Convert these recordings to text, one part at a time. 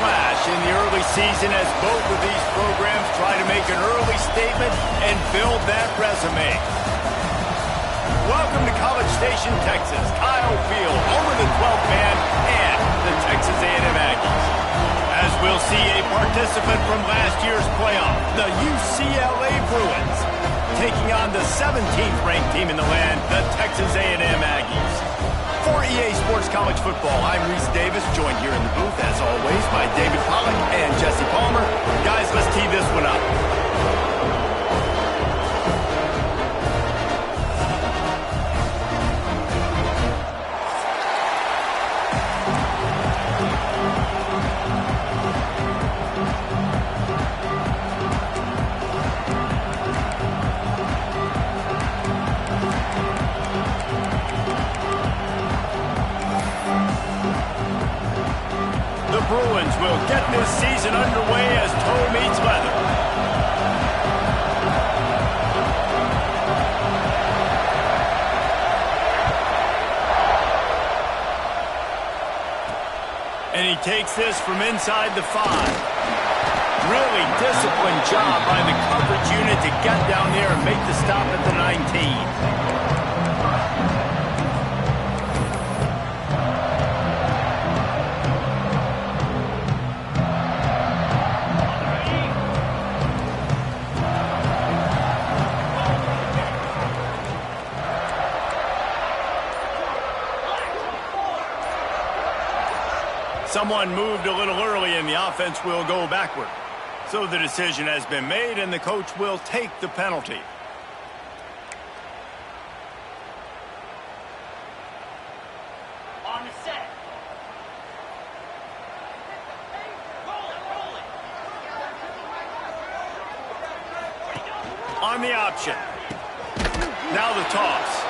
clash in the early season as both of these programs try to make an early statement and build that resume. Welcome to College Station, Texas. Kyle Field, home of the 12th man and the Texas A&M Aggies. As we'll see a participant from last year's playoff, the UCLA Bruins, taking on the 17th ranked team in the land, the Texas A&M Aggies. For EA Sports College Football, I'm Reese Davis, joined here in the booth, as always, by David Pollack and Jesse Palmer. Guys, let's tee this one up. Bruins will get this season underway as toe meets leather. And he takes this from inside the 5. Really disciplined job by the coverage unit to get down there and make the stop at the 19. Someone moved a little early and the offense will go backward. So the decision has been made and the coach will take the penalty. On the set. On the option. Now the toss.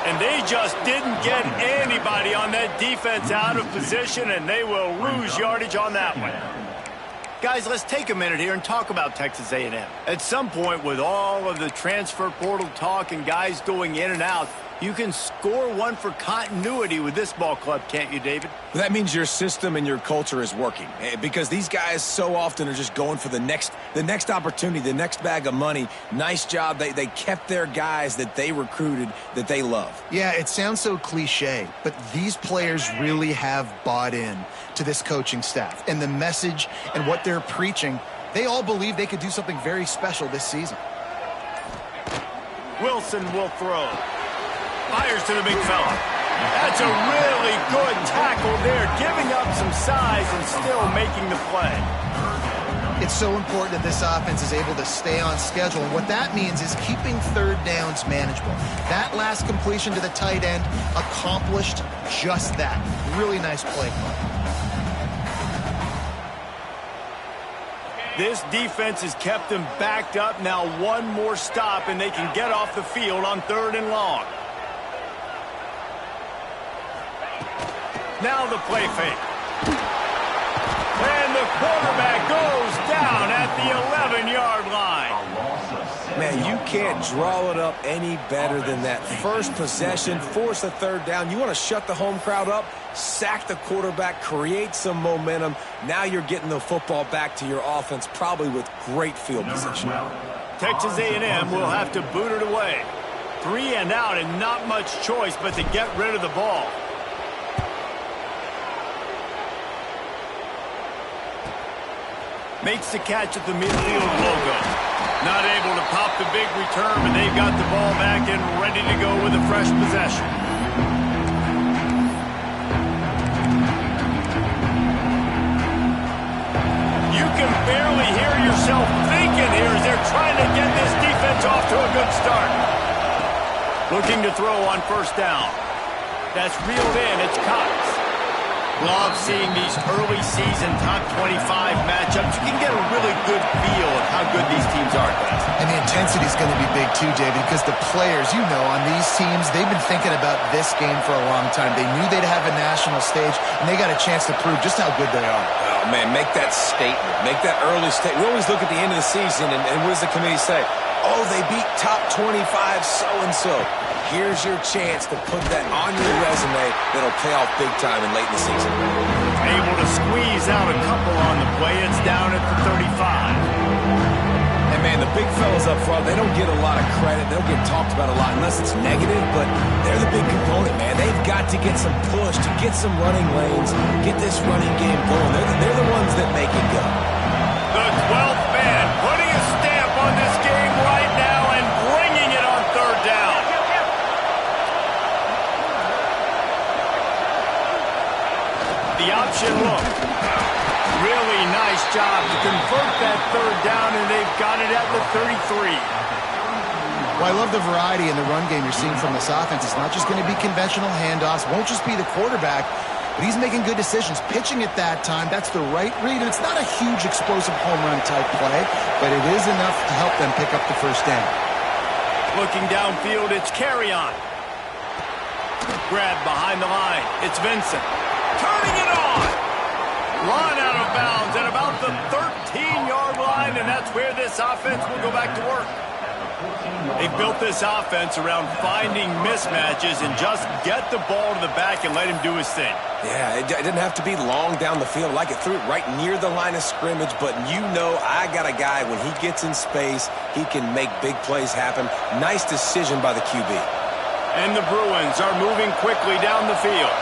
And they just didn't get anybody on that defense out of position, and they will lose yardage on that one. Guys, let's take a minute here and talk about Texas A&M. At some point, with all of the transfer portal talk and guys going in and out, you can score one for continuity with this ball club, can't you, David? That means your system and your culture is working, because these guys so often are just going for the next opportunity, the next bag of money. Nice job. They kept their guys that they recruited, that they love. Yeah, it sounds so cliche, but these players really have bought in to this coaching staff and the message and what they're preaching. They all believe they could do something very special this season. Wilson will throw. Fires to the big fella. That's a really good tackle there, giving up some size and still making the play. It's so important that this offense is able to stay on schedule, and what that means is keeping third downs manageable. That last completion to the tight end accomplished just that. Really nice play call. This defense has kept them backed up. Now one more stop, and they can get off the field on 3rd and long. Now the play fake. And the quarterback goes down at the 11-yard line. Man, you can't draw it up any better than that. First possession, force a 3rd down. You want to shut the home crowd up, sack the quarterback, create some momentum. Now you're getting the football back to your offense, probably with great field position. Texas A&M will have to boot it away. 3 and out and not much choice but to get rid of the ball. Makes the catch at the midfield logo. Not able to pop the big return, but they've got the ball back and ready to go with a fresh possession. You can barely hear yourself thinking here as they're trying to get this defense off to a good start. Looking to throw on 1st down. That's reeled in. It's Cox. Love seeing these early season top 25 matchups. You can get a really good feel of how good these teams are, guys. And the intensity is going to be big too, David, because the players, you know, on these teams, they've been thinking about this game for a long time. They knew they'd have a national stage, and they got a chance to prove just how good they are. Oh, man, make that statement. Make that early statement. We always look at the end of the season, and what does the committee say? Oh, they beat top 25 so-and-so. Here's your chance to put that on your resume that'll pay off big time and late in the season. Able to squeeze out a couple on the play. It's down at the 35. And, man, the big fellas up front, they don't get a lot of credit. They don't get talked about a lot unless it's negative, but they're the big component, man. They've got to get some push, to get some running lanes, get this running game going. They're the ones that make it go. The 12th man putting a stamp on this game right now and bringing it on third down. The option look. Really nice job to convert that third down, and they've got it at the 33. Well, I love the variety in the run game you're seeing from this offense. It's not just going to be conventional handoffs. Won't just be the quarterback, but he's making good decisions. Pitching at that time, that's the right read. And it's not a huge explosive home run type play, but it is enough to help them pick up the first down. Looking downfield, it's Carry-On. Grab behind the line. It's Vincent. Turning it on. Run out of bounds at about the 13-yard line, and that's where this offense will go back to work. They've built this offense around finding mismatches and just get the ball to the back and let him do his thing. Yeah, it didn't have to be long down the field. Like it threw it right near the line of scrimmage, but you know I got a guy, when he gets in space, he can make big plays happen. Nice decision by the QB. And the Bruins are moving quickly down the field.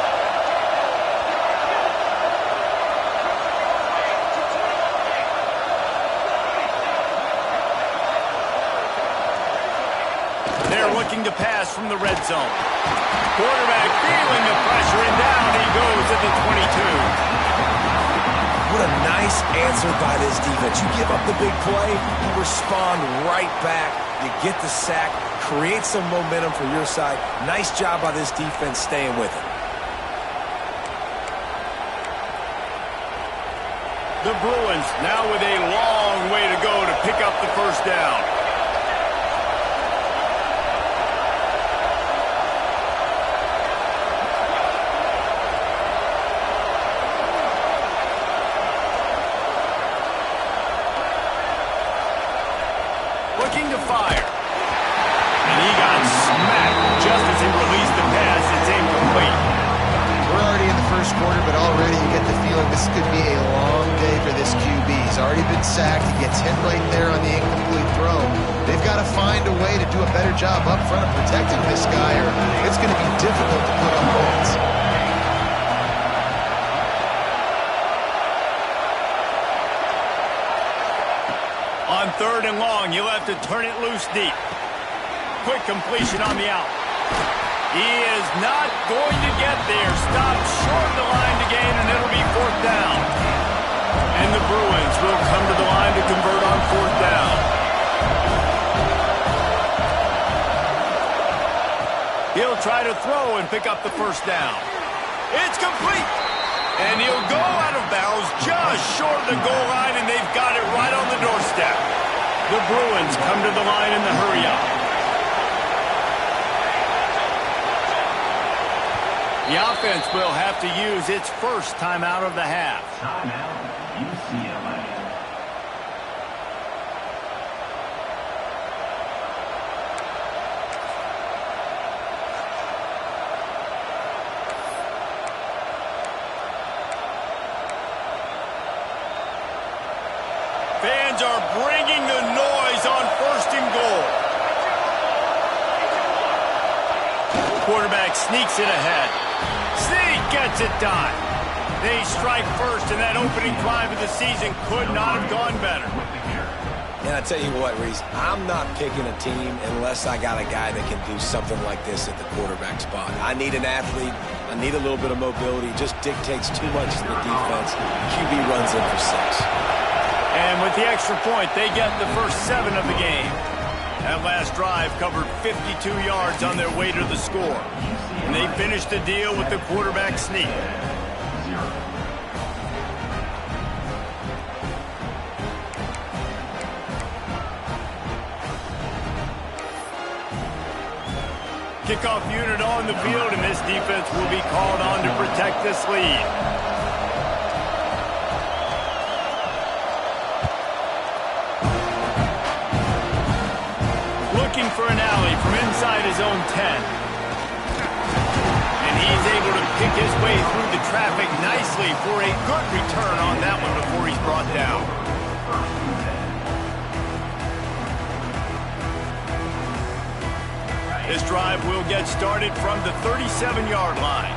Looking to pass from the red zone. Quarterback feeling the pressure, and down he goes at the 22. What a nice answer by this defense. You give up the big play, you respond right back, you get the sack, create some momentum for your side. Nice job by this defense staying with it. The Bruins now with a long way to go to pick up the first down. Looking to fire. And he got smacked just as he released the pass. It's incomplete. We're already in the first quarter, but already you get the feeling this could be a long day for this QB. He's already been sacked. He gets hit right there on the incomplete throw. They've got to find a way to do a better job up front of protecting this guy, or it's going to be difficult to put up points. On third and long, you'll have to turn it loose deep. Quick completion on the out. He is not going to get there. Stopped short of the line to gain, and it'll be fourth down. And the Bruins will come to the line to convert on fourth down. He'll try to throw and pick up the first down. It's complete. And he'll go out of bounds just short of the goal line, and they've got it right on the doorstep. The Bruins come to the line in the hurry-up. The offense will have to use its first timeout of the half. Timeout, UCLA. Fans are bringing the noise on first and goal. Quarterback sneaks it ahead. Sneak gets it done. They strike first, and that opening drive of the season could not have gone better. And I tell you what, Reese, I'm not picking a team unless I got a guy that can do something like this at the quarterback spot. I need an athlete. I need a little bit of mobility. It just dictates too much to the defense. QB runs in for 6. And with the extra point, they get the first 7 of the game. That last drive covered 52 yards on their way to the score. And they finished the deal with the quarterback sneak. Kickoff unit on the field, and this defense will be called on to protect this lead. Looking for an alley from inside his own 10. And he's able to pick his way through the traffic nicely for a good return on that one before he's brought down. This drive will get started from the 37-yard line.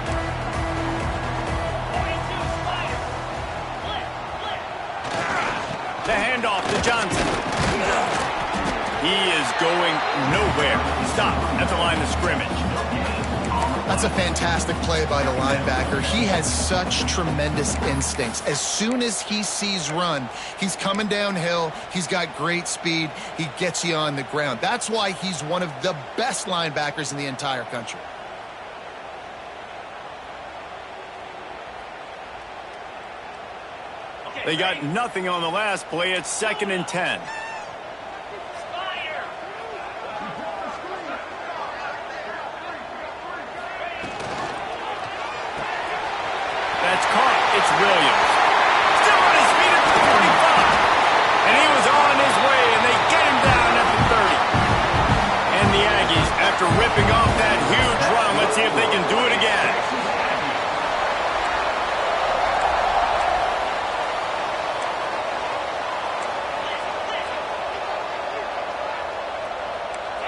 The handoff to Johnson. He is going nowhere. Stop at the line of scrimmage. That's a fantastic play by the linebacker. He has such tremendous instincts. As soon as he sees run, he's coming downhill. He's got great speed. He gets you on the ground. That's why he's one of the best linebackers in the entire country. They got nothing on the last play. It's 2nd and 10. That's caught. It's Williams. Still on his feet at the 45. And he was on his way, and they get him down at the 30. And the Aggies, after ripping off that huge run, let's see if they can do it again.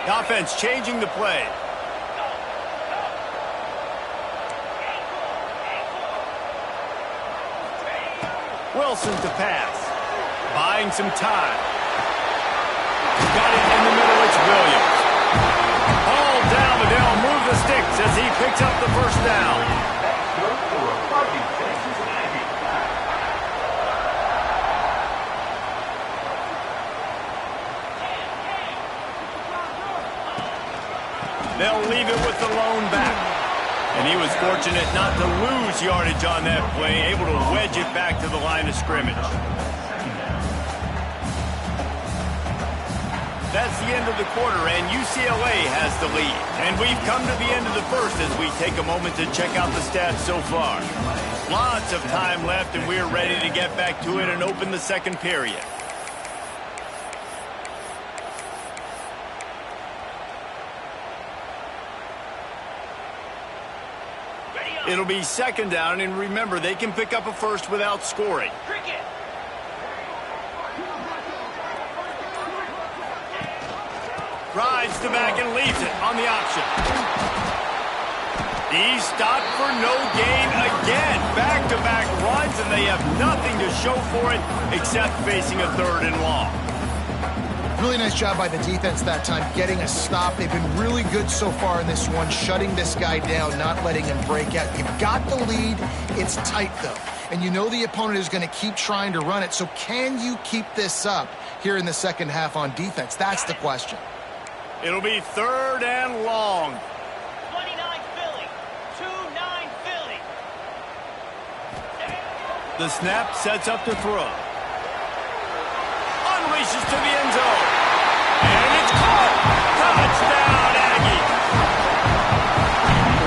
The offense changing the play. Wilson to pass. Buying some time. Got it in the middle. It's Williams. All down, but they'll move the sticks as he picks up the first down. They'll leave it with the lone back. And he was fortunate not to lose yardage on that play, able to wedge it back to the line of scrimmage. That's the end of the quarter, and UCLA has the lead. And we've come to the end of the first as we take a moment to check out the stats so far. Lots of time left, and we're ready to get back to it and open the second period. It'll be 2nd down, and remember, they can pick up a first without scoring. Rides the back and leaves it on the option. He's stopped for no gain again. Back-to-back runs, and they have nothing to show for it except facing a 3rd and long. Really nice job by the defense that time, getting a stop. They've been really good so far in this one, shutting this guy down, not letting him break out. You've got the lead. It's tight, though. And you know the opponent is going to keep trying to run it. So can you keep this up here in the second half on defense? That's the question. It'll be 3rd and long. 29 Philly. 2-9 Philly. The snap sets up to throw. Unleashes to the end zone. And it's caught. Touchdown, Aggies.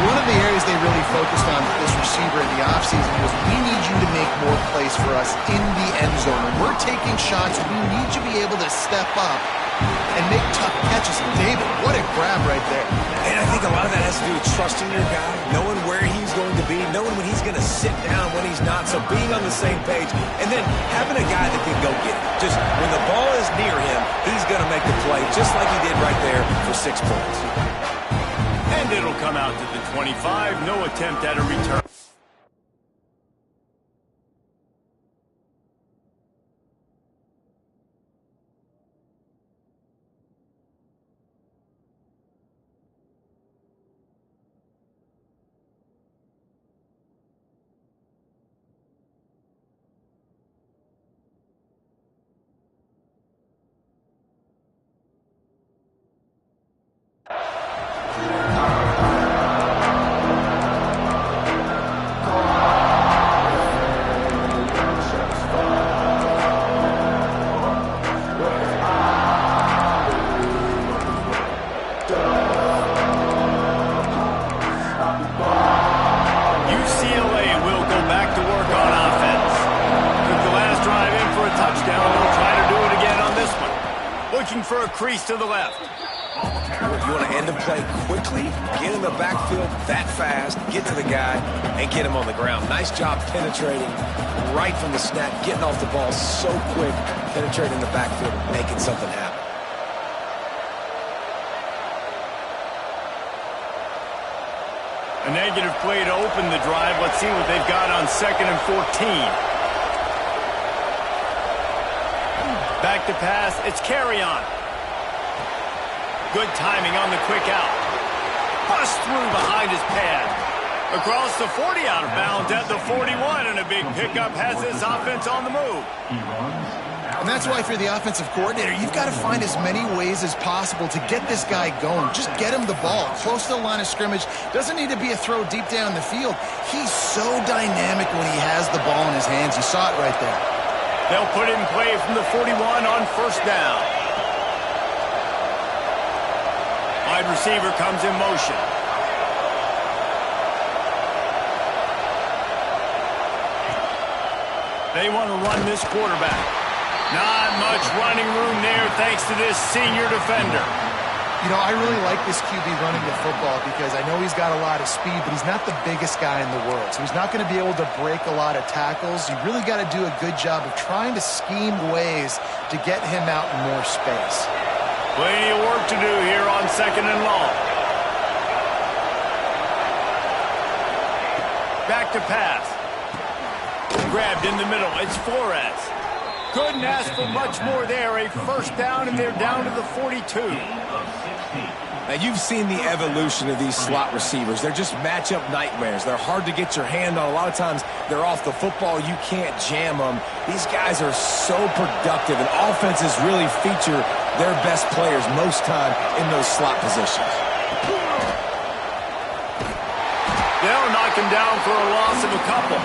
One of the areas they really focused on with this receiver in the offseason was, we need you to make more plays for us in the end zone. When we're taking shots, we need you to be able to step up and make tough catches. David, what a grab right there. And I think a lot of that has to do with trusting your guy, knowing where he's going to be, knowing when he's going to sit down, when he's not. So being on the same page, and then having a guy that can go get it. Just when the ball is near him, he's going to make the play, just like he did right there for 6 points. And it'll come out to the 25. No attempt at a return. Looking for a crease to the left. You want to end the play quickly, get in the backfield that fast, get to the guy, and get him on the ground. Nice job penetrating right from the snap, getting off the ball so quick, penetrating the backfield, making something happen. A negative play to open the drive. Let's see what they've got on 2nd and 14. Back to pass. It's carry on. Good timing on the quick out. Bust through behind his pad. Across the 40, out of bounds at the 41, and a big pickup has this offense on the move. And that's why if you're the offensive coordinator, you've got to find as many ways as possible to get this guy going. Just get him the ball close to the line of scrimmage. Doesn't need to be a throw deep down the field. He's so dynamic when he has the ball in his hands. You saw it right there. They'll put it in play from the 41 on 1st down. Wide receiver comes in motion. They want to run this quarterback. Not much running room there thanks to this senior defender. You know, I really like this QB running the football because I know he's got a lot of speed, but he's not the biggest guy in the world. So he's not going to be able to break a lot of tackles. You really got to do a good job of trying to scheme ways to get him out in more space. Plenty of work to do here on 2nd and long. Back to pass. Grabbed in the middle. It's Flores. Couldn't ask for much more there. A 1st down, and they're down to the 42. Now, you've seen the evolution of these slot receivers. They're just matchup nightmares. They're hard to get your hand on. A lot of times, they're off the football. You can't jam them. These guys are so productive, and offenses really feature their best players most time in those slot positions. They'll knock him down for a loss of a couple.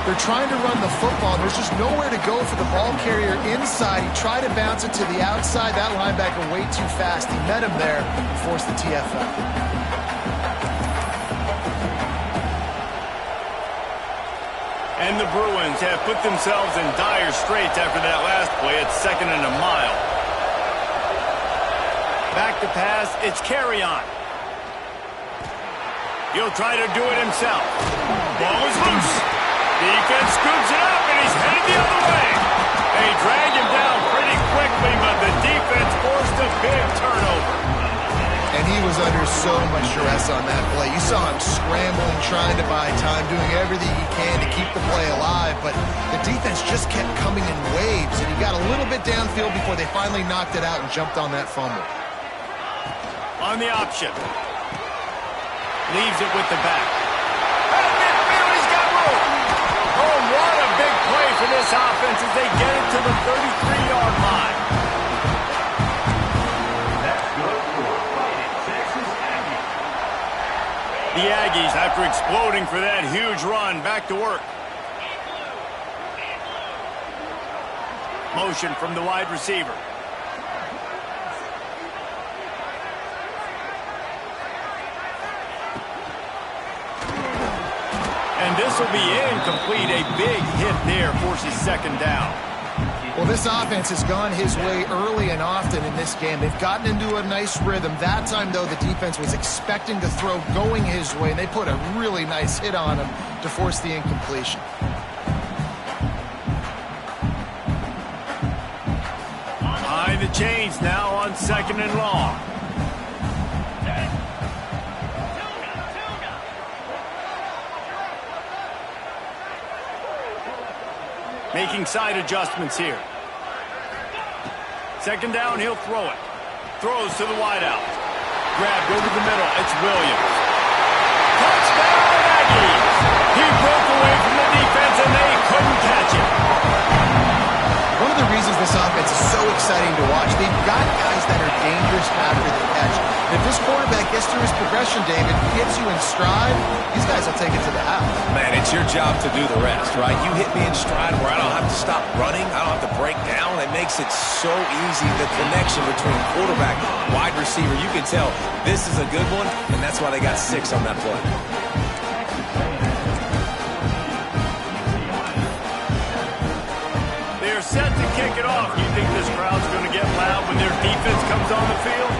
They're trying to run the football. There's just nowhere to go for the ball carrier inside. He tried to bounce it to the outside. That linebacker way too fast. He met him there and forced the TFL. And the Bruins have put themselves in dire straits after that last play. It's 2nd and a mile. Back to pass. It's carry on. He'll try to do it himself. Ball is loose. Defense scoops it up, and he's headed the other way. They drag him down pretty quickly, but the defense forced a big turnover. And he was under so much stress on that play. You saw him scrambling, trying to buy time, doing everything he can to keep the play alive, but the defense just kept coming in waves, and he got a little bit downfield before they finally knocked it out and jumped on that fumble. On the option. Leaves it with the back. At midfield, he's got room. Oh, what a big play for this offense as they get it to the 33-yard line. That's good for Fighting Texas Aggies. The Aggies, after exploding for that huge run, back to work. Motion from the wide receiver. And this will be incomplete. A big hit there forces 2nd down. Well, this offense has gone his way early and often in this game. They've gotten into a nice rhythm. That time, though, the defense was expecting the throw going his way, and they put a really nice hit on him to force the incompletion. Behind the chains now on 2nd and long. Making side adjustments here. 2nd down, he'll throw it. Throws to the wideout. Grabbed over the middle. It's Williams. Touchdown, Aggies! He broke away from the defense, and they couldn't catch him. One of the reasons this offense is so exciting to watch, they've got guys that are dangerous after the catch. And if this quarterback gets through his progression, David, gets you in stride, these guys will take it to the house. Man, it's your job to do the rest, right? You hit me in stride where I don't have to stop running. I don't have to break down. It makes it so easy, the connection between quarterback, wide receiver. You can tell this is a good one, and that's why they got 6 on that play. They're set to kick it off. You think this crowd's going to get loud when their defense comes on the field?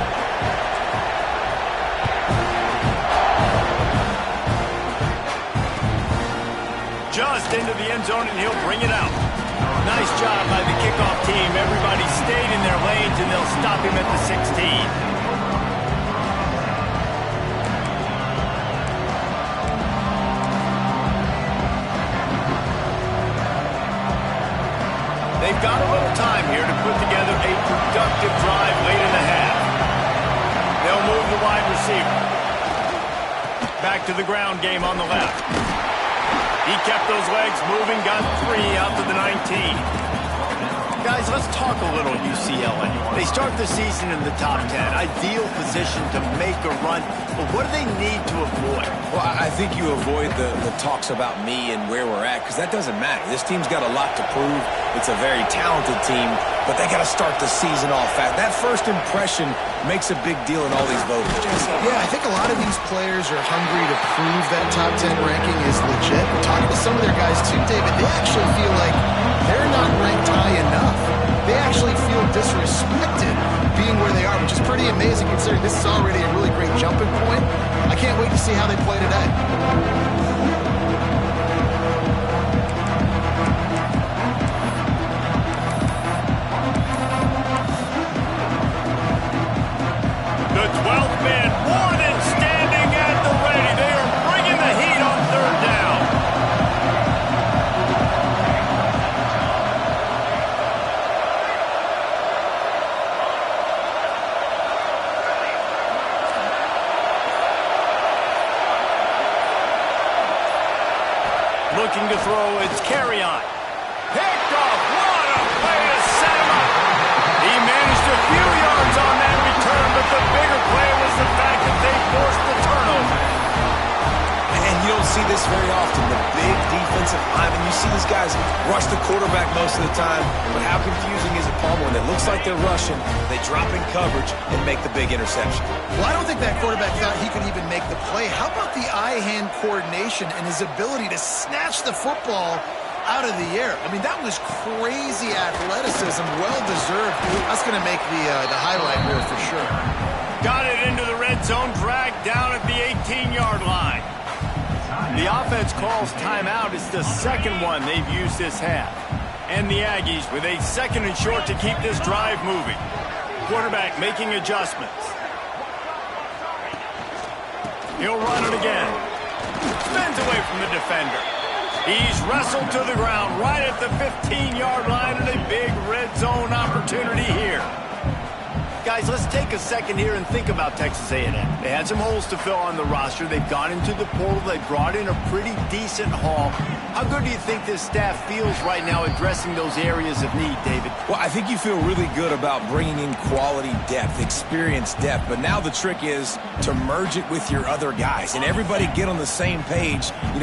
just into the end zone, and he'll bring it out. Nice job by the kickoff team. Everybody stayed in their lanes, and they'll stop him at the 16. They've got a little time here to put together a productive drive late in the half. They'll move the wide receiver. Back to the ground game on the left. He kept those legs moving, got 3 out to the 19. Guys, let's talk a little UCLA. They start the season in the top 10. Ideal position to make a run. But what do they need to avoid? Well, I think you avoid the talks about me and where we're at, because that doesn't matter. This team's got a lot to prove. It's a very talented team, but they got to start the season off fast. That first impression makes a big deal in all these voters, Jesse. Yeah, I think a lot of these players are hungry to prove that top 10 ranking is legit. Talking to some of their guys too, David, they actually feel like they're not ranked high enough. They actually feel disrespected being where they are, which is pretty amazing considering this is already a really great jumping point. I can't wait to see how they play today. The 12th man more than standing at the ready. They are bringing the heat on third down. Looking to throw, it's carry on. Picked off, what a play to set him up. He managed a few yards on that return, but the bigger play was the fact that they forced the turnover. And you don't see this very often, the big defensive linemen. You see these guys rush the quarterback most of the time, but how confusing is it, Palmer, when it looks like they're rushing, they drop in coverage and make the big interception? Well, I don't think that quarterback thought he could even make the play. How about the eye-hand coordination and his ability to snatch the football out of the air? I mean, that was crazy athleticism, well-deserved. That's going to make the highlight reel for sure. Got it into the red zone, dragged down at the 18-yard line. The offense calls timeout. It's the second one they've used this half. And the Aggies with a second and short to keep this drive moving. Quarterback making adjustments. He'll run it again. Spins away from the defender. He's wrestled to the ground right at the 15-yard line, and a big red zone opportunity here. Guys, let's take a second here and think about Texas A&M. They had some holes to fill on the roster. They've gone into the portal. They brought in a pretty decent haul. How good do you think this staff feels right now addressing those areas of need, David? Well, I think you feel really good about bringing in quality depth, experience depth, but now the trick is to merge it with your other guys and everybody get on the same page, and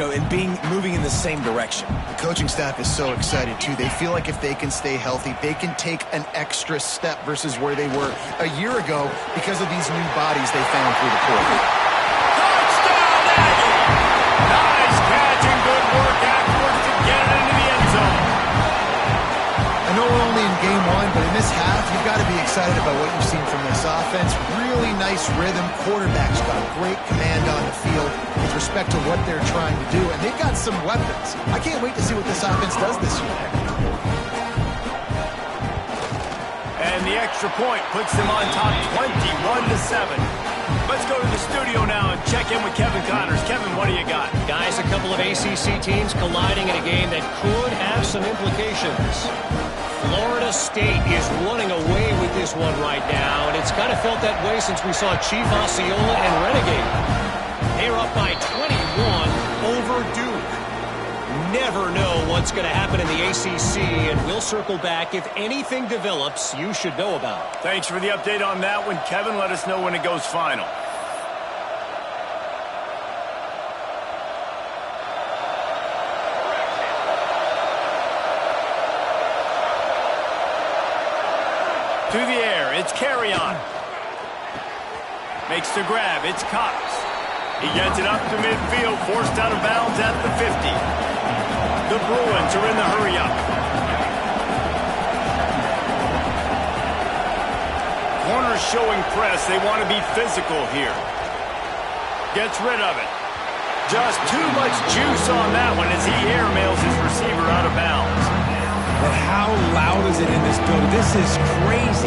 moving in the same direction. The coaching staff is so excited, too. They feel like if they can stay healthy, they can take an extra step versus where they were a year ago because of these new bodies they found through the portal. Touchdown, Aggie! Nice catch and good work afterwards to get it into the end zone. I know we're only in game one, but in this half, you've got to be excited about what you've seen from this offense. Really nice rhythm. Quarterback's got great command on the field with respect to what they're trying to do, and they've got some weapons. I can't wait to see what this offense does this year. And the extra point puts them on top 21-7. Let's go to the studio now and check in with Kevin Connors. Kevin, what do you got? Guys, a couple of ACC teams colliding in a game that could have some implications. Florida State is running away with this one right now, and it's kind of felt that way since we saw Chief Osceola and Renegade. They're up by 21 over Duke. Never know what's going to happen in the ACC, and we'll circle back if anything develops you should know about. Thanks for the update on that one, Kevin. Let us know when it goes final. To the air, it's carry on. Makes the grab, it's Cox. He gets it up to midfield, forced out of bounds at the 50. The Bruins are in the hurry-up. Corners showing press. They want to be physical here. Gets rid of it. Just too much juice on that one as he airmails his receiver out of bounds. But how loud is it in this building? This is crazy.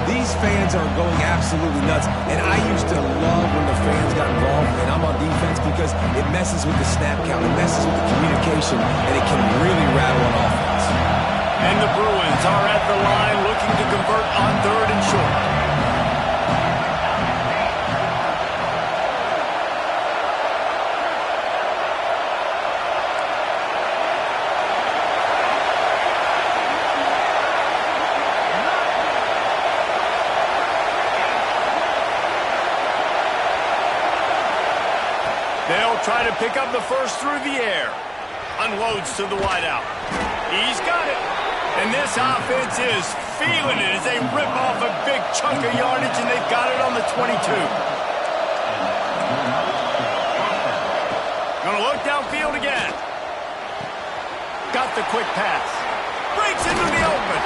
These fans are going absolutely nuts. And I used to love when the fans got involved, and I'm on defense because it messes with the snap count, it messes with the communication, and it can really rattle an offense. And the Bruins are at the line looking to convert on 3rd and short. They'll try to pick up the first through the air. Unloads to the wideout. He's got it. And this offense is feeling it as they rip off a big chunk of yardage, and they've got it on the 22. Gonna look downfield again. Got the quick pass. Breaks into the open.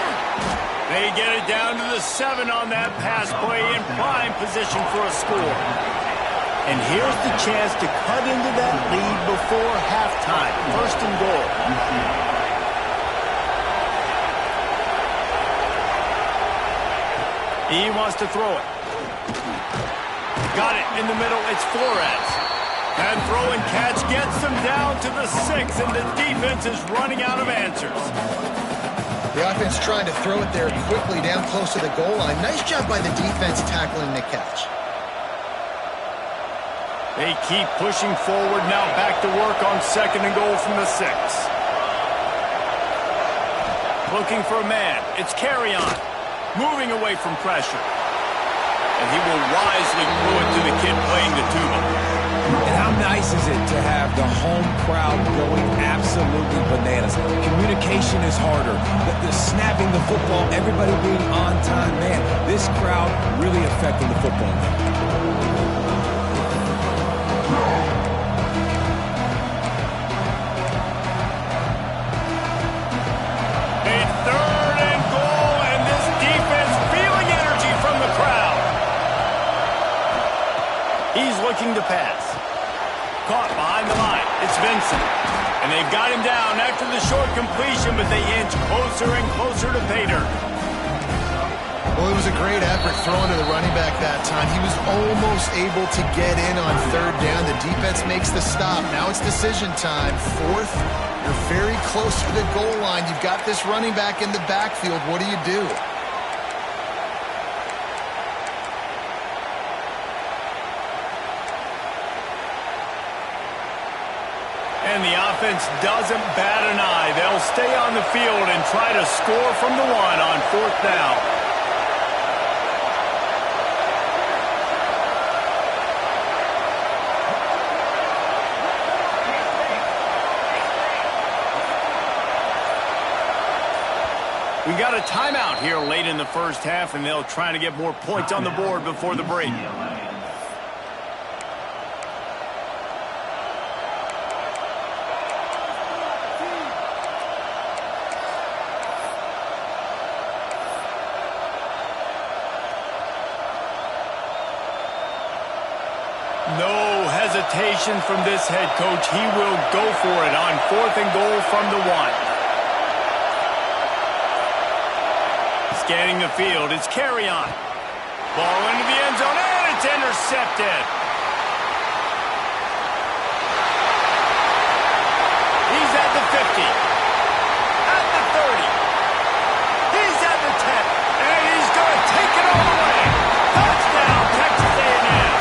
They get it down to the 7 on that pass play in prime position for a score. And here's the chance to cut into that lead before halftime. 1st and goal. He wants to throw it. Got it in the middle. It's Flores. And throw and catch gets them down to the 6, and the defense is running out of answers. The offense trying to throw it there quickly down close to the goal line. Nice job by the defense tackling the catch. They keep pushing forward now, back to work on 2nd and goal from the 6. Looking for a man. It's Carry-On. Moving away from pressure. And he will wisely throw it to the kid playing the tuba. And how nice is it to have the home crowd going absolutely bananas? Communication is harder. The snapping the football, everybody being on time. Man, this crowd really affecting the football game. Looking to pass. Caught behind the line. It's Vincent. And they've got him down after the short completion, but they inch closer and closer to pay dirt. Well, it was a great effort throwing to the running back that time. He was almost able to get in on 3rd down. The defense makes the stop. Now it's decision time. 4th, you're very close to the goal line. You've got this running back in the backfield. What do you do? And the offense doesn't bat an eye. They'll stay on the field and try to score from the 1 on 4th down. We got a timeout here late in the 1st half, and they'll try to get more points on the board before the break. No hesitation from this head coach. He will go for it on 4th and goal from the 1. Scanning the field, it's Carry-On. Ball into the end zone, and it's intercepted. He's at the 50. At the 30. He's at the 10. And he's going to take it all the way. Touchdown, Texas A&M.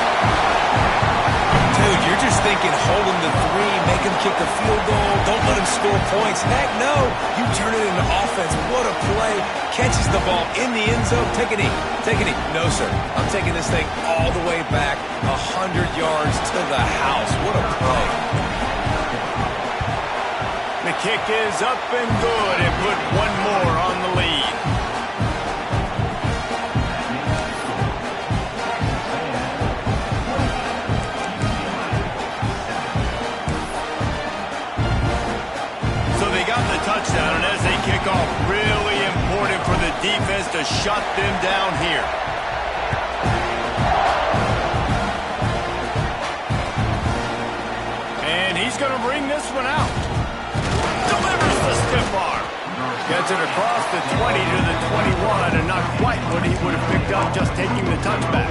Dude, you're just thinking hold him to 3, make him kick a field goal, don't let him score points. Heck no, you turn it into offense. What a play. Catches the ball in the end zone. Take a knee. Take a knee. No, sir. I'm taking this thing all the way back 100 yards to the house. What a play. The kick is up and good and put one more on the lead. Touchdown, and as they kick off, really important for the defense to shut them down here. going to bring this one out. Delivers the stiff arm. Gets it across the 20 to the 21, and not quite what he would have picked up just taking the touchback.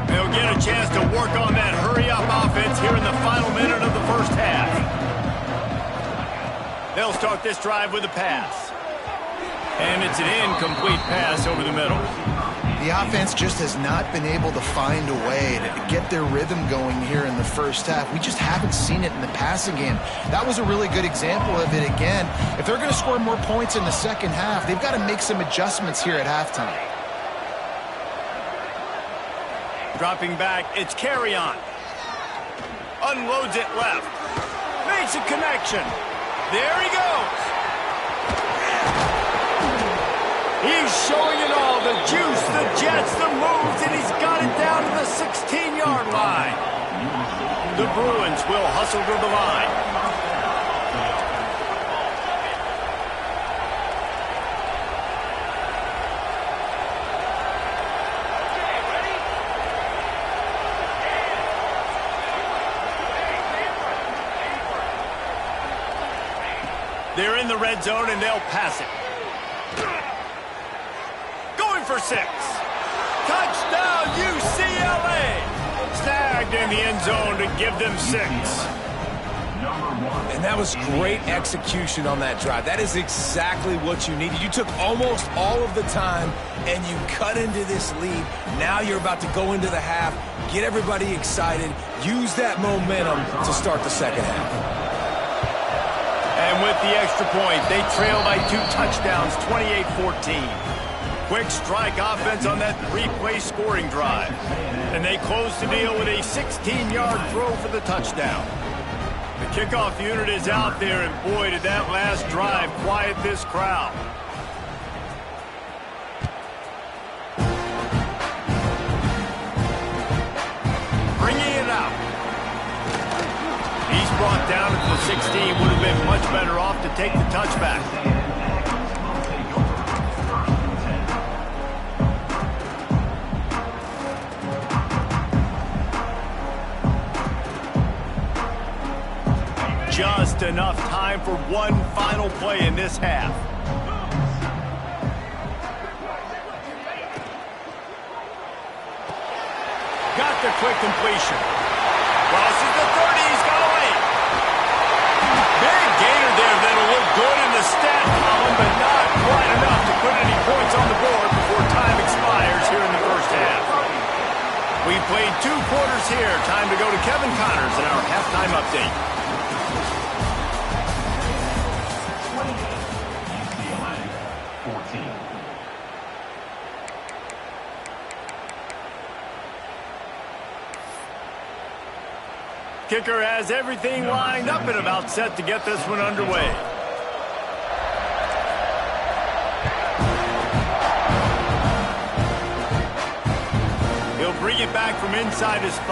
They'll get a chance to work on that hurry-up offense here in the final minute of the first half. They'll start this drive with a pass. And it's an incomplete pass over the middle. The offense just has not been able to find a way to get their rhythm going here in the first half. We just haven't seen it in the passing game. That was a really good example of it again. If they're going to score more points in the second half, they've got to make some adjustments here at halftime. Dropping back, it's carry on. Unloads it left. Makes a connection. There he goes. He's showing it all, the juice, the jets, the moves, and he's got it down to the 16-yard line. The Bruins will hustle to the line. They're in the red zone, and they'll pass it. For 6. Touchdown, UCLA! Snagged in the end zone to give them 6. And that was great execution on that drive. That is exactly what you needed. You took almost all of the time, and you cut into this lead. Now you're about to go into the half, get everybody excited, use that momentum to start the second half. And with the extra point, they trail by 2 touchdowns, 28-14. Quick strike offense on that 3-play scoring drive. And they close the deal with a 16-yard throw for the touchdown. The kickoff unit is out there, and boy, did that last drive quiet this crowd. Bringing it out. He's brought down at the 16. Would have been much better off to take the touchback. Just enough time for one final play in this half. Got the quick completion. Crosses the 30, he's got away. Big gainer there that'll look good in the stat column, but not quite enough to put any points on the board before time expires here in the first half. We played 2 quarters here. Time to go to Kevin Connors in our halftime update. Kicker has everything lined up and about set to get this one underway. He'll bring it back from inside his 5.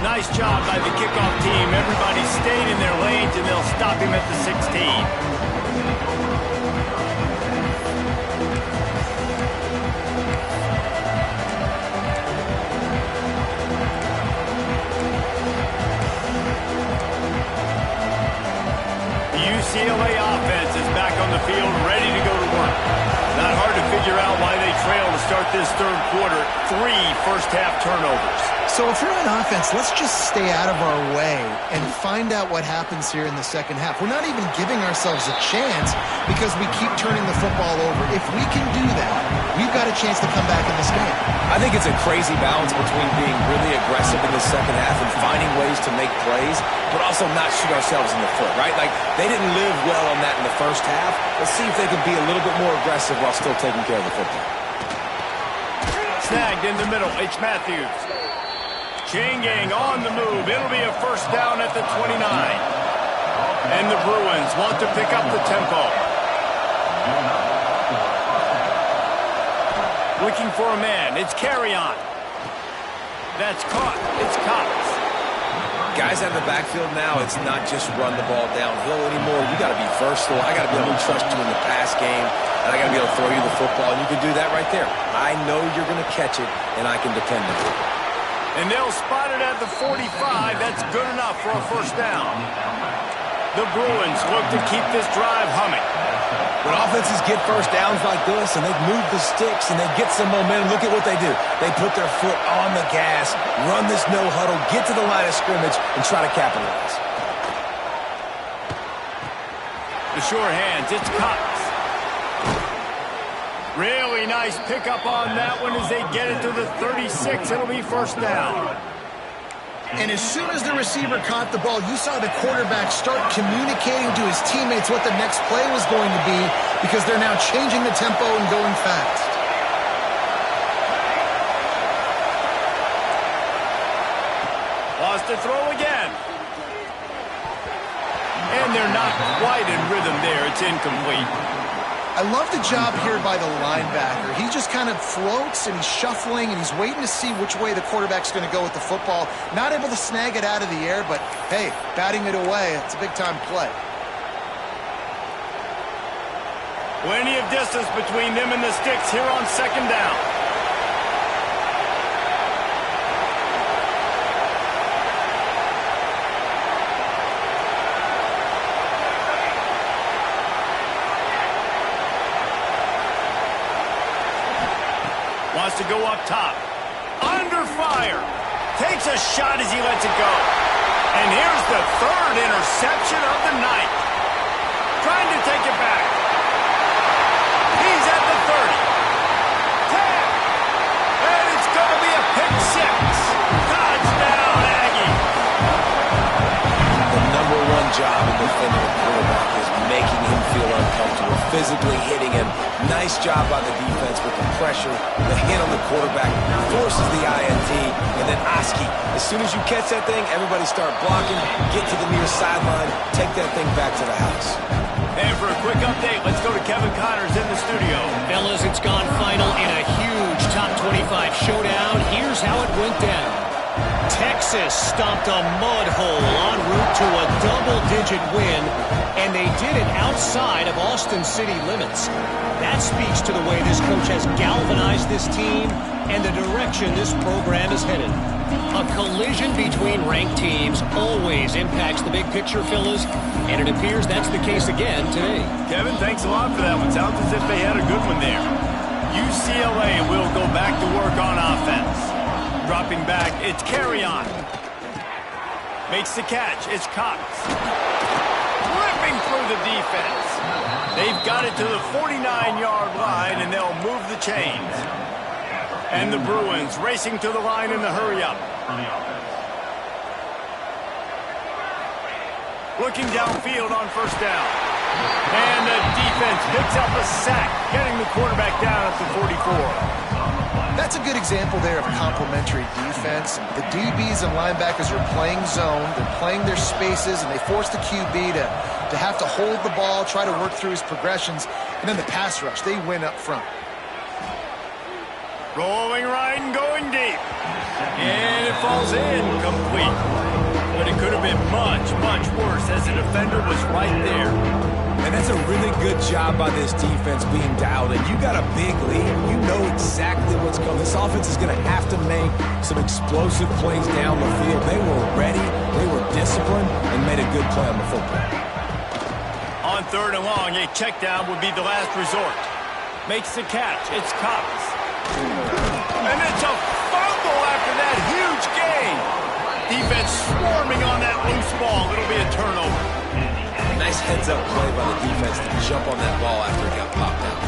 Nice job by the kickoff team. Everybody stayed in their lanes, and they'll stop him at the 16. UCLA offense is back on the field, ready to go to work. Not hard to figure out why they trail to start this third quarter. 3 first-half turnovers. So if you're on offense, let's just stay out of our way and find out what happens here in the second half. We're not even giving ourselves a chance because we keep turning the football over. If we can do that, we've got a chance to come back in this game. I think it's a crazy balance between being really aggressive in the second half and finding ways to make plays, but also not shoot ourselves in the foot, right? Like, they didn't live well on that in the first half. Let's see if they can be a little bit more aggressive while still taking care of the football. Snagged in the middle. It's Matthews. Chain gang on the move. It'll be a first down at the 29. And the Bruins want to pick up the tempo. Looking for a man. It's carry on. That's caught. It's Cox. Guys out of the backfield now, it's not just run the ball downhill anymore. You got to be versatile. I got to be able to trust you in the pass game, and I got to be able to throw you the football, and you can do that right there. I know you're going to catch it, and I can depend on it. And they'll spot it at the 45. That's good enough for a first down. The Bruins look to keep this drive humming. When offenses get first downs like this and they move the sticks and they get some momentum, look at what they do. They put their foot on the gas, run this no huddle, get to the line of scrimmage, and try to capitalize. The sure hands, it's Cox. Really nice pickup on that one as they get it to the 36. It'll be first down. And as soon as the receiver caught the ball, you saw the quarterback start communicating to his teammates what the next play was going to be because they're now changing the tempo and going fast. Lost to throw again. And they're not quite in rhythm there. It's incomplete. I love the job here by the linebacker. He just kind of floats and he's shuffling and he's waiting to see which way the quarterback's going to go with the football. Not able to snag it out of the air, but hey, batting it away, it's a big-time play. Plenty of distance between them and the sticks here on second down. Wants to go up top. Under fire. Takes a shot as he lets it go. And here's the third interception of the night. Trying to take it back. He's at the 30. 10. And it's going to be a pick six. Touchdown, Aggie. The number one job in defending a quarterback is making him feel uncomfortable, physically hitting him. Nice job by the defense with the pressure, the hit on the quarterback, forces the INT, and then Oski. As soon as you catch that thing, everybody start blocking, get to the near sideline, take that thing back to the house. And for a quick update, let's go to Kevin Connors in the studio. Fellas, it's gone final in a huge top 25 showdown. Here's how it went down. Texas stomped a mud hole en route to a double-digit win, and they did it outside of Austin city limits. That speaks to the way this coach has galvanized this team and the direction this program is headed. A collision between ranked teams always impacts the big picture, fellas, and it appears that's the case again today. Kevin, thanks a lot for that one. Sounds as if they had a good one there. UCLA will go back to work on offense. Dropping back, it's Carry-On. Makes the catch, it's Cox. Ripping through the defense. They've got it to the 49-yard line, and they'll move the chains. And the Bruins racing to the line in the hurry-up. Looking downfield on first down. And the defense picks up a sack, getting the quarterback down at the 44. That's a good example there of complementary defense. The DBs and linebackers are playing zone, they're playing their spaces, and they force the QB to have to hold the ball, try to work through his progressions, and then the pass rush, they win up front. Rolling right and going deep. And it falls in complete. But it could have been much, much worse as the defender was right there. And that's a really good job by this defense being dialed in. You got a big lead. You know exactly what's coming. This offense is going to have to make some explosive plays down the field. They were ready. They were disciplined and made a good play on the football. On third and long, a check down would be the last resort. Makes the catch. It's Cox. And it's a fumble after that huge gain. Defense swarming on that loose ball. It'll be a turnover. Nice heads-up play by the defense to jump on that ball after it got popped out.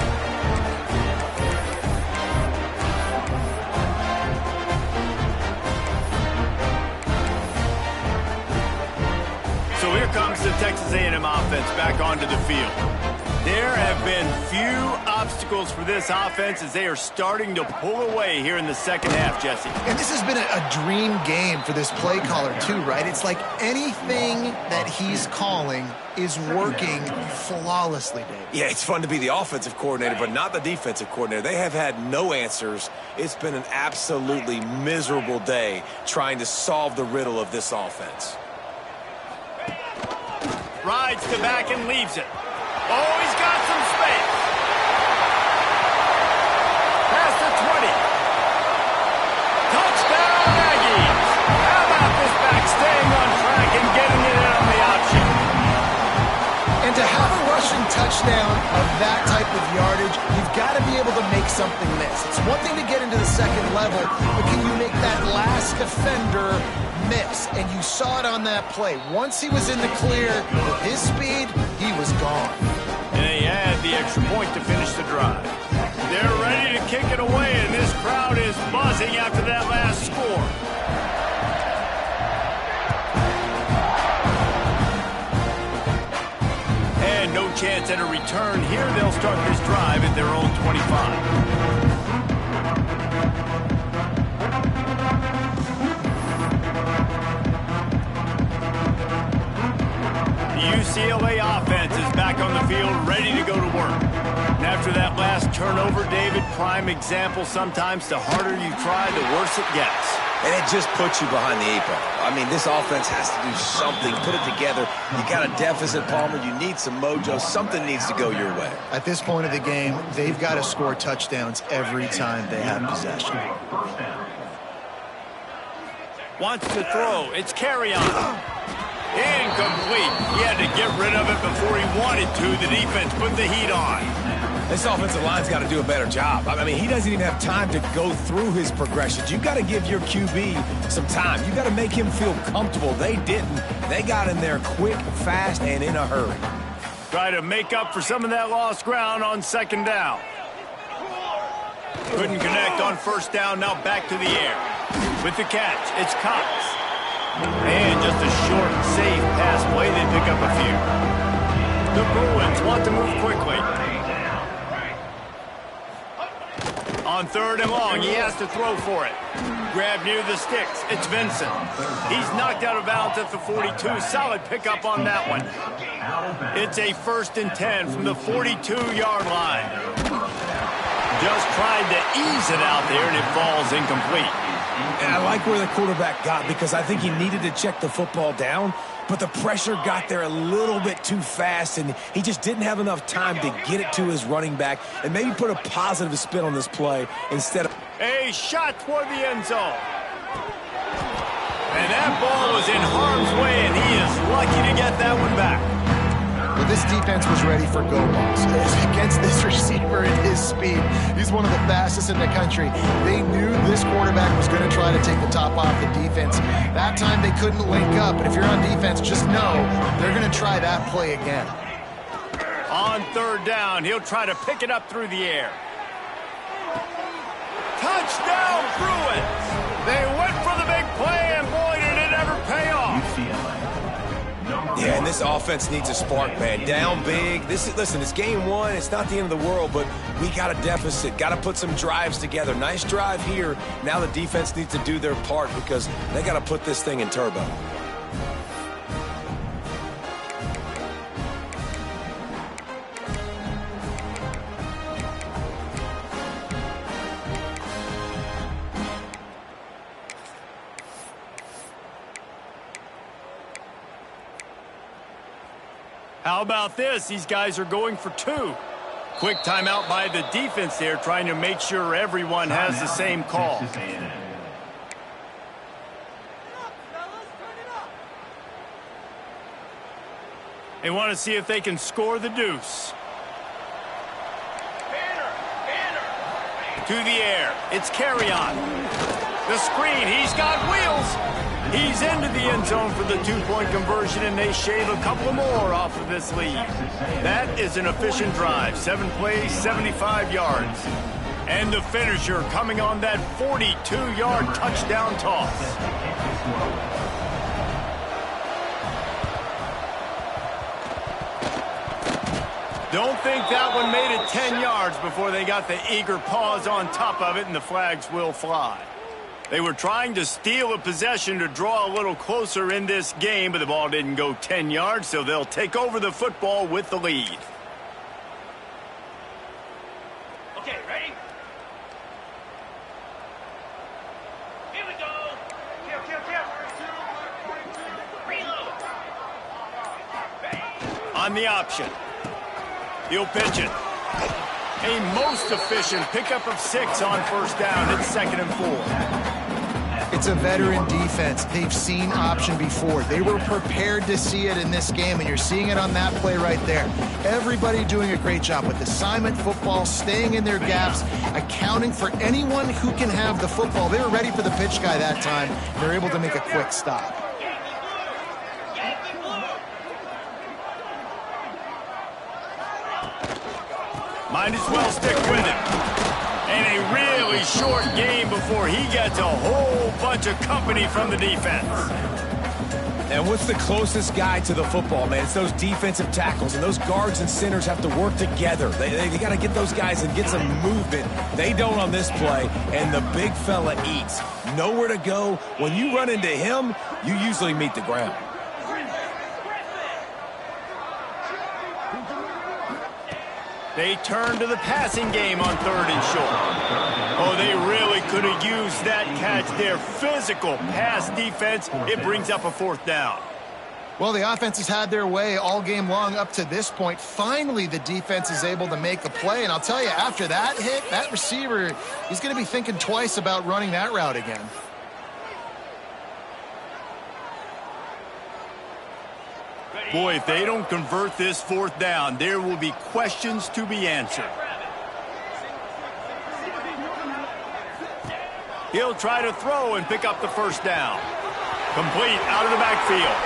So here comes the Texas A&M offense back onto the field. There have been few obstacles for this offense as they are starting to pull away here in the second half, Jesse. And this has been a dream game for this play caller too, right? It's like anything that he's calling is working flawlessly, Dave. Yeah, it's fun to be the offensive coordinator, but not the defensive coordinator. They have had no answers. It's been an absolutely miserable day trying to solve the riddle of this offense. Rides to back and leaves it. Oh, he's got some space. Past the 20. Touchdown, Aggies. How about this back staying on track and getting it in on the option? And to have a rushing touchdown of that type of yardage, you've got to be able to make something miss. It's one thing to get into the second level, but can you make that last defender miss? And you saw it on that play. Once he was in the clear with his speed, he was gone. And they had the extra point to finish the drive. They're ready to kick it away, and this crowd is buzzing after that last score. And no chance at a return here. They'll start this drive at their own 25. UCLA offense is back on the field, ready to go to work. And after that last turnover, David, prime example sometimes the harder you try, the worse it gets. And it just puts you behind the 8 ball. I mean, this offense has to do something, put it together. You got a deficit, Palmer. You need some mojo. Something needs to go your way. At this point of the game, they've got to score touchdowns every time they have possession. Wants to throw. It's carry on. Incomplete. He had to get rid of it before he wanted to. The defense put the heat on. This offensive line's got to do a better job. I mean, he doesn't even have time to go through his progressions. You've got to give your QB some time. You've got to make him feel comfortable. They didn't. They got in there quick, fast, and in a hurry. Try to make up for some of that lost ground on second down. Couldn't connect on first down. Now back to the air. With the catch, it's Cox. And just a short, safe pass play. They pick up a few. The Bruins want to move quickly. On third and long, he has to throw for it. Grab near the sticks. It's Vincent. He's knocked out of bounds at the 42. Solid pickup on that one. It's a 1st and 10 from the 42-yard line. Just tried to ease it out there, and it falls incomplete. And I like where the quarterback got because I think he needed to check the football down, but the pressure got there a little bit too fast, and he just didn't have enough time to get it to his running back and maybe put a positive spin on this play instead of... A shot toward the end zone. And that ball was in harm's way, and he is lucky to get that one back. But this defense was ready for go balls. Against this receiver at his speed, he's one of the fastest in the country. They knew this quarterback was going to try to take the top off the defense. That time they couldn't link up, but if you're on defense, just know they're going to try that play again. On third down, he'll try to pick it up through the air. Touchdown, Bruins! They went for the big play, and boy, did it ever pay off. Yeah, and this offense needs a spark, man. Down big. Listen, it's game one. It's not the end of the world, but we got a deficit. Got to put some drives together. Nice drive here. Now the defense needs to do their part because they got to put this thing in turbo. How about this? These guys are going for two. Quick timeout by the defense there, trying to make sure everyone has the same call. They want to see if they can score the deuce. To the air. It's carry on. The screen. He's got wheels. He's into the end zone for the two-point conversion, and they shave a couple more off of this lead. That is an efficient drive. 7 plays, 75 yards. And the finisher coming on that 42-yard touchdown toss. Don't think that one made it 10 yards before they got the eager paws on top of it, and the flags will fly. They were trying to steal a possession to draw a little closer in this game, but the ball didn't go 10 yards, so they'll take over the football with the lead. Okay, ready? Here we go. Kill. Reload. On the option. He'll pitch it. A most efficient pickup of 6 on first down. It's 2nd and 4. It's a veteran defense. They've seen option before. They were prepared to see it in this game, and you're seeing it on that play right there. Everybody doing a great job with assignment football, staying in their gaps, accounting for anyone who can have the football. They were ready for the pitch guy that time. They're able to make a quick stop. Might as well stick with him. And a really short game before he gets a whole bunch of company from the defense. And what's the closest guy to the football, man? It's those defensive tackles, and those guards and centers have to work together. They got to get those guys and get some movement. They don't on this play, and the big fella eats. Nowhere to go. When you run into him, you usually meet the ground. They turn to the passing game on 3rd and short. Oh, they really could have used that catch there. Physical pass defense. It brings up a 4th down. Well, the offense has had their way all game long up to this point. Finally, the defense is able to make a play. And I'll tell you, after that hit, that receiver, he's going to be thinking twice about running that route again. Boy, if they don't convert this 4th down, there will be questions to be answered. He'll try to throw and pick up the 1st down. Complete out of the backfield.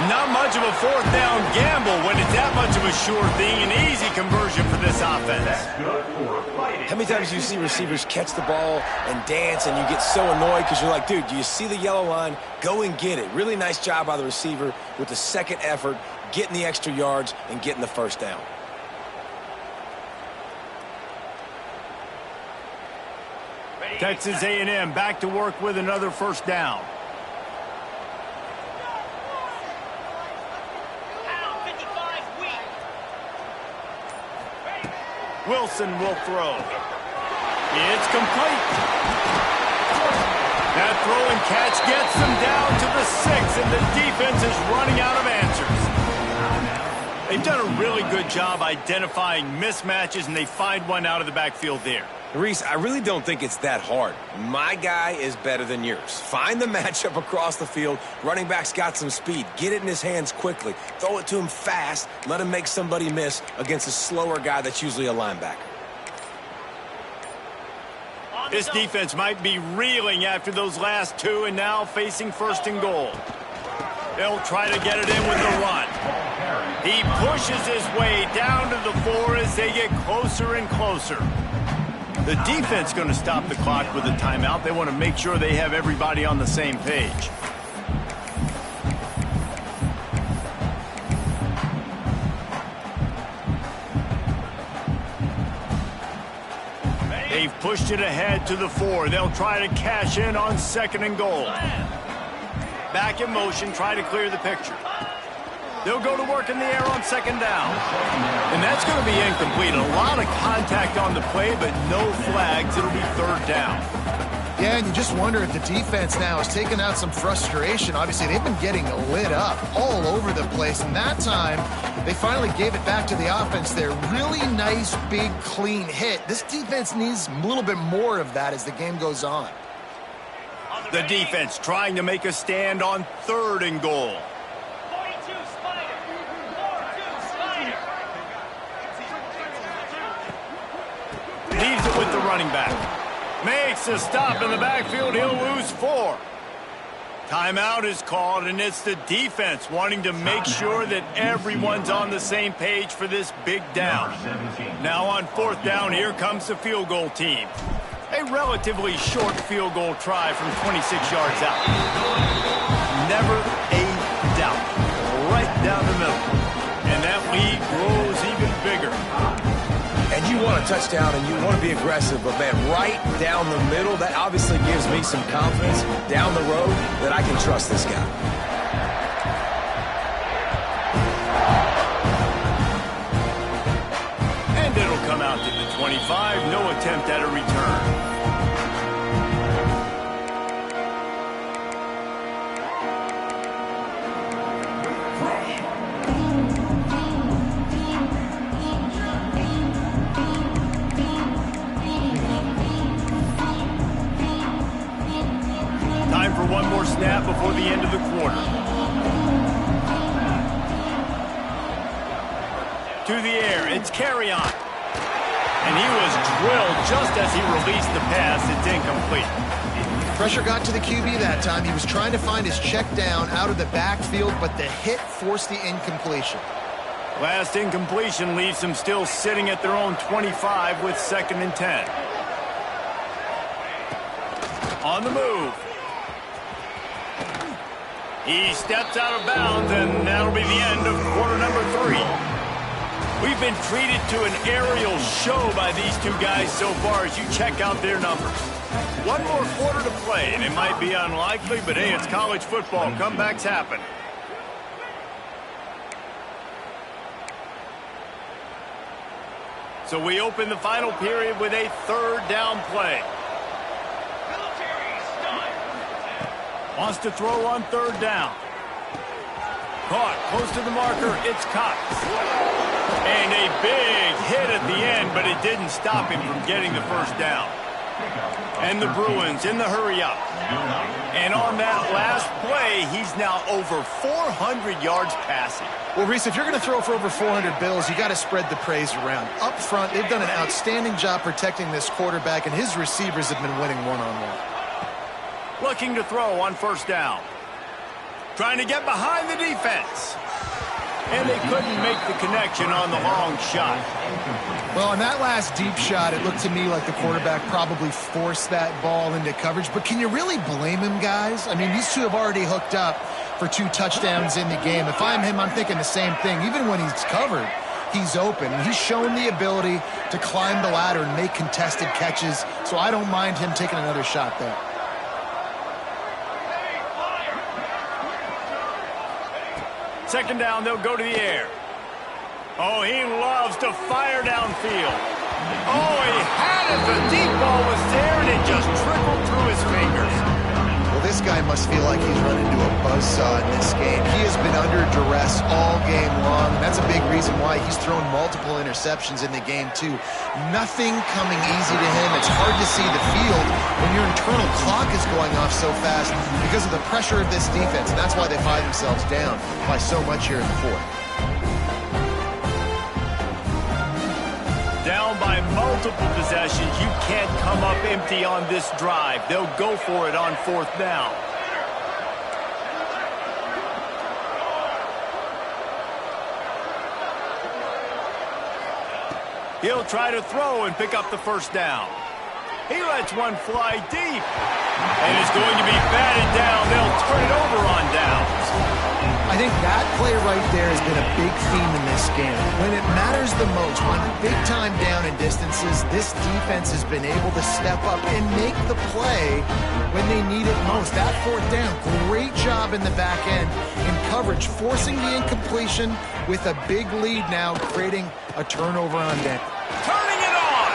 Not much of a 4th down gamble when it's that much of a sure thing. An easy conversion for this offense. How many times do you see receivers catch the ball and dance and you get so annoyed because you're like, dude, do you see the yellow line? Go and get it. Really nice job by the receiver with the 2nd effort, getting the extra yards and getting the 1st down. Texas A&M back to work with another 1st down. Wilson will throw. It's complete. That throw and catch gets them down to the 6, and the defense is running out of answers. They've done a really good job identifying mismatches, and they find one out of the backfield there. Reese, I really don't think it's that hard. My guy is better than yours. Find the matchup across the field. Running back's got some speed. Get it in his hands quickly. Throw it to him fast. Let him make somebody miss against a slower guy that's usually a linebacker. This defense might be reeling after those last 2 and now facing 1st and goal. They'll try to get it in with the run. He pushes his way down to the 4 as they get closer and closer. The defense going to stop the clock with a timeout. They want to make sure they have everybody on the same page. They've pushed it ahead to the 4. They'll try to cash in on 2nd and goal. Back in motion, try to clear the picture. They'll go to work in the air on 2nd down. And that's going to be incomplete. A lot of contact on the play, but no flags. It'll be 3rd down. Yeah, and you just wonder if the defense now is taking out some frustration. Obviously, they've been getting lit up all over the place. And that time, they finally gave it back to the offense there. Really nice, big, clean hit. This defense needs a little bit more of that as the game goes on. The defense trying to make a stand on 3rd and goal. Leaves it with the running back. Makes a stop in the backfield. He'll lose 4. Timeout is called, and it's the defense wanting to make sure that everyone's on the same page for this big down. Now on 4th down, here comes the field goal team. A relatively short field goal try from 26 yards out. Never a doubt. Right down the middle. And that lead grows even bigger. And you want a touchdown and you want to be aggressive, but man, right down the middle, that obviously gives me some confidence down the road that I can trust this guy. And it'll come out to the 25, no attempt at a return. Time for one more snap before the end of the quarter. To the air, it's carry on. And he was drilled just as he released the pass. It's incomplete. Pressure got to the QB that time. He was trying to find his check down out of the backfield, but the hit forced the incompletion. Last incompletion leaves them still sitting at their own 25 with 2nd and 10. On the move. He steps out of bounds, and that'll be the end of quarter number 3. We've been treated to an aerial show by these two guys so far as you check out their numbers. One more quarter to play, and it might be unlikely, but hey, it's college football. Comebacks happen. So we open the final period with a 3rd down play. Wants to throw on 3rd down. Caught close to the marker. It's Cox. And a big hit at the end, but it didn't stop him from getting the 1st down. And the Bruins in the hurry-up. And on that last play, he's now over 400 yards passing. Well, Reese, if you're going to throw for over 400 bills, you got to spread the praise around. Up front, they've done an outstanding job protecting this quarterback, and his receivers have been winning one-on-one. Looking to throw on 1st down. Trying to get behind the defense. And they couldn't make the connection on the long shot. Well, on that last deep shot, it looked to me like the quarterback probably forced that ball into coverage. But can you really blame him, guys? I mean, these two have already hooked up for 2 touchdowns in the game. If I'm him, I'm thinking the same thing. Even when he's covered, he's open. He's shown the ability to climb the ladder and make contested catches. So I don't mind him taking another shot there. 2nd down, they'll go to the air. Oh, he loves to fire downfield. Oh, he had it. The deep ball was there, and it just trickled through his fingers. Well, this guy must feel like he's run into a buzzsaw in this game. He has been under duress all game long, and that's a big reason why he's thrown multiple interceptions in the game, too. Nothing coming easy to him. It's hard to see the field when your internal clock is going off so fast because of the pressure of this defense, and that's why they find themselves down by so much here in the 4th. Down by multiple possessions, you can't come up empty on this drive. They'll go for it on 4th down. He'll try to throw and pick up the 1st down. He lets one fly deep. And it's going to be batted down. They'll turn it over on downs. I think that play right there has been a big theme in this game. When it matters the most, when big-time down and distances, this defense has been able to step up and make the play when they need it most. That 4th down, great job in the back end in coverage, forcing the incompletion with a big lead now, creating a turnover on down. Turning it on.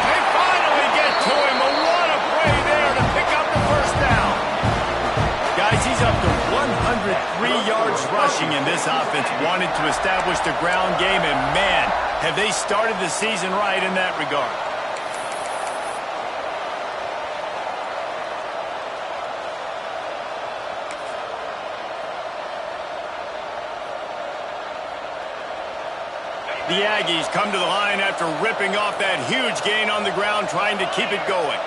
They finally get to him. What a play there to pick up the 1st down. Guys, he's up to 103 yards rushing, and this offense wanted to establish the ground game, and man, have they started the season right in that regard. The Aggies come to the line after ripping off that huge gain on the ground, trying to keep it going.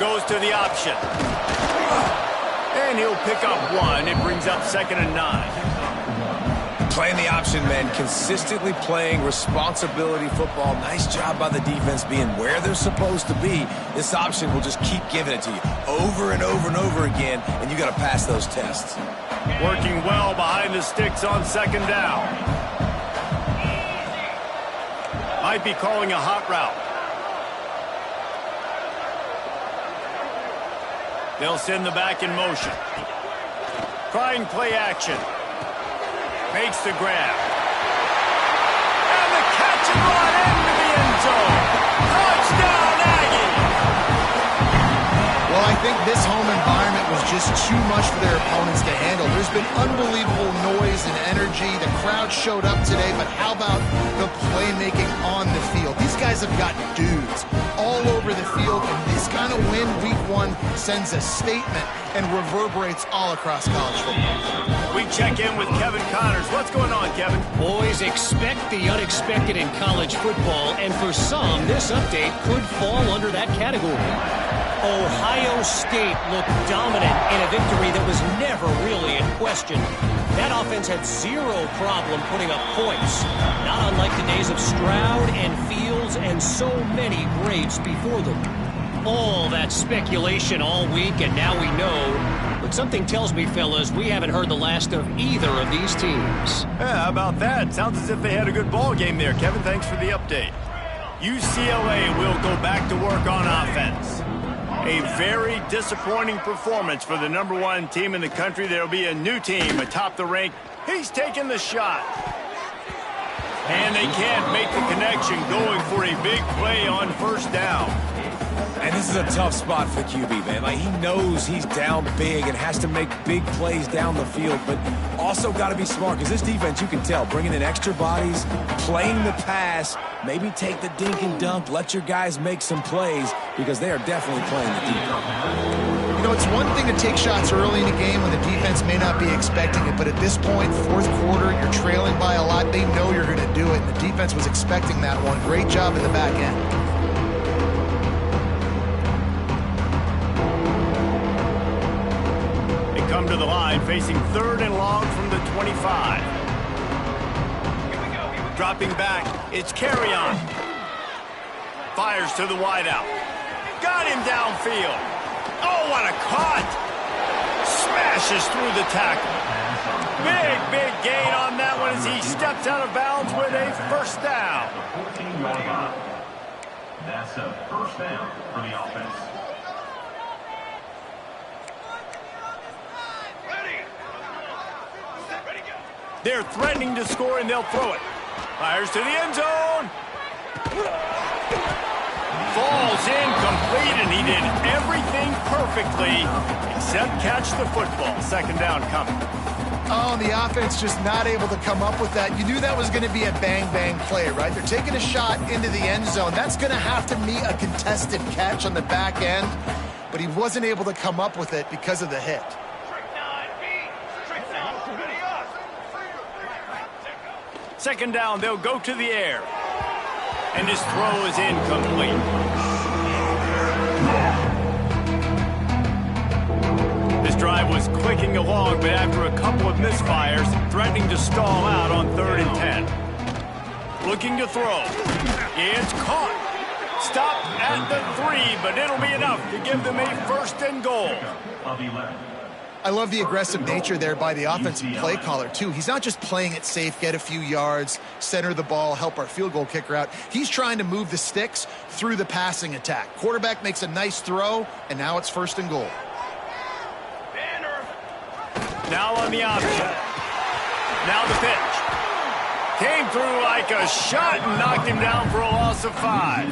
Goes to the option. And he'll pick up 1. It brings up 2nd and 9. Playing the option, man. Consistently playing responsibility football. Nice job by the defense being where they're supposed to be. This option will just keep giving it to you over and over and over again, and you got to pass those tests. Working well behind the sticks on second down. Might be calling a hot route. They'll send the back in motion. Trying play action. Makes the grab. And the catch and run into the end zone. Touchdown, Aggie! Well, I think this home environment was just too much for their opponents to handle. There's been unbelievable noise and energy. The crowd showed up today, but how about the playmaking on the field? These guys have got dudes all over the field, and this kind of win week one sends a statement and reverberates all across college football. We check in with Kevin Connors. What's going on, Kevin? Boys, expect the unexpected in college football, and for some, this update could fall under that category. Ohio State looked dominant in a victory that was never really in question. That offense had zero problem putting up points, not unlike the days of Stroud and Fields and so many greats before them. All that speculation all week, and now we know. But something tells me, fellas, we haven't heard the last of either of these teams. Yeah, how about that? Sounds as if they had a good ball game there. Kevin, thanks for the update. UCLA will go back to work on offense. A very disappointing performance for the #1 team in the country. There'll be a new team atop the rank. He's taking the shot. And they can't make the connection, going for a big play on first down. And this is a tough spot for the QB, man. Like, he knows he's down big and has to make big plays down the field, but also got to be smart, because this defense, you can tell, bringing in extra bodies, playing the pass, maybe take the dink and dunk, let your guys make some plays, because they are definitely playing the defense. You know, it's one thing to take shots early in a game when the defense may not be expecting it, but at this point, fourth quarter, you're trailing by a lot. They know you're going to do it, and the defense was expecting that one. Great job in the back end. Come to the line, facing 3rd and long from the 25. Dropping back, it's Carry-On. Fires to the wideout. Got him downfield. Oh, what a cut! Smashes through the tackle. Big gain on that one as he steps out of bounds with a first down. 14-yard line. That's a first down for the offense. They're threatening to score, and they'll throw it. Fires to the end zone. Falls incomplete, and he did everything perfectly except catch the football. Second down coming. Oh, the offense just not able to come up with that. You knew that was going to be a bang-bang play, right? They're taking a shot into the end zone. That's going to have to meet a contested catch on the back end, but he wasn't able to come up with it because of the hit. Second down, they'll go to the air. And his throw is incomplete. This drive was clicking along, but after a couple of misfires, threatening to stall out on 3rd and 10. Looking to throw. It's caught. Stopped at the 3, but it'll be enough to give them a 1st and goal. I love the aggressive nature there by the offensive play caller, too. He's not just playing it safe, get a few yards, center the ball, help our field goal kicker out. He's trying to move the sticks through the passing attack. Quarterback makes a nice throw, and now it's 1st and goal. Now on the option. Now the pitch. Came through like a shot and knocked him down for a loss of 5.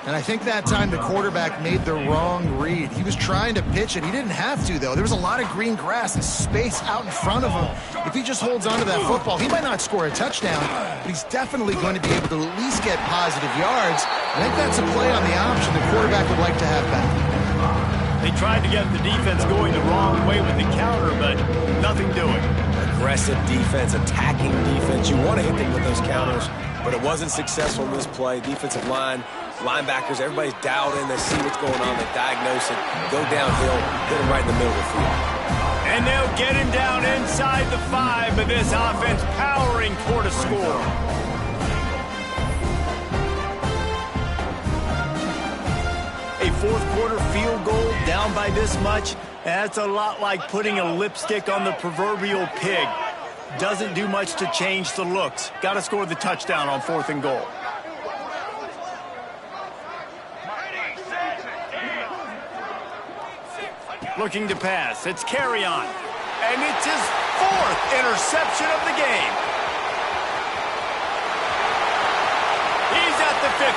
And I think that time the quarterback made the wrong read. He was trying to pitch it. He didn't have to, though. There was a lot of green grass and space out in front of him. If he just holds on to that football, he might not score a touchdown, but he's definitely going to be able to at least get positive yards. I think that's a play on the option the quarterback would like to have back. They tried to get the defense going the wrong way with the counter, but nothing doing. Aggressive defense, attacking defense. You want to hit them with those counters, but it wasn't successful in this play. Defensive line, linebackers, everybody's dialed in. They see what's going on. They diagnose it, go downhill, hit him right in the middle of the field. And they'll get him down inside the 5 of this offense powering toward a score. A fourth quarter field goal down by this much, that's a lot like putting a lipstick on the proverbial pig. Doesn't do much to change the looks. Got to score the touchdown on 4th and goal. Looking to pass. It's carry on. And it's his 4th interception of the game. He's at the 50.